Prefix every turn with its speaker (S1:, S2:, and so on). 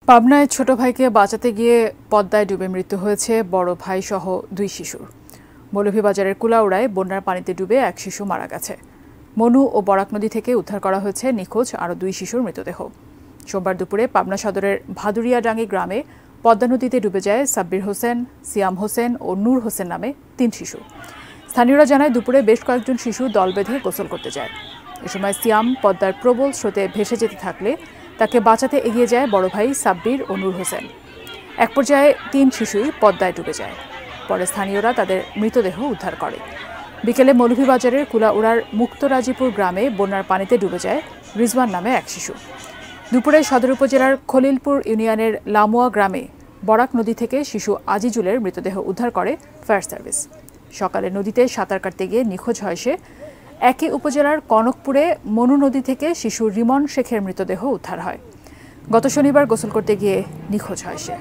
S1: পাবনায় ছোট ভাইকে বাঁচাতে গিয়ে পদ্মায় ডুবে মৃত্যু হয়েছে বড় ভাই সহ 2 শিশুর। মৌলভীবাজারের কুলাউড়ায় বন্যার পানিতে ডুবে এক শিশু মারা গেছে। মনু ও বরাক নদী থেকে উদ্ধার করা হয়েছে নিখোঁজ আরও 2 শিশুর মৃতদেহ। সোমবার দুপুরে পাবনা সদরের ভাদুরিয়াডাঙ্গি গ্রামে পদ্মা নদীতে ডুবে যায় সাব্বির হোসেন, সিয়াম হোসেন ও নূর হোসেন নামে 3 শিশু। স্থানীয়রা জানায় দুপুরে বেশ কয়েকজন শিশু দল বেঁধে গোসল করতে যায়। এ সময় সিয়াম পদ্মার প্রবল স্রোতে ভেসে যেতে থাকলে তাকে বাঁচাতে এগিয়ে যায় বড় ভাই সাব্বির ও নূর হোসেন। এক পর্যায়ে 3 শিশুই পদ্মায় ডুবে যায়। পরে স্থানীয়রা তাদের মৃতদেহ উদ্ধার করে। বিকেলে মৌলভীবাজারের কুলাউড়ার মুক্তরাজিপুর গ্রামে বন্যার পানিতে ডুবে যায় রিজওয়ান নামে এক শিশু। দুপুরে সদর উপজেলার খলিলপুর ইউনিয়নের লামুয়া গ্রামে বরাক নদী থেকে শিশু আজিজুলের মৃতদেহ উদ্ধার করে ফায়ার সার্ভিস। সকালে নদীতে সাঁতার কাটতে গিয়ে নিখোঁজ হয় সে। একই উপজেলার কনকপুরে মনু নদী থেকে শিশু রিমন শেখের মৃতদেহ উদ্ধার হয়। গত শনিবার গোসল করতে গিয়ে নিখোঁজ হয় সে।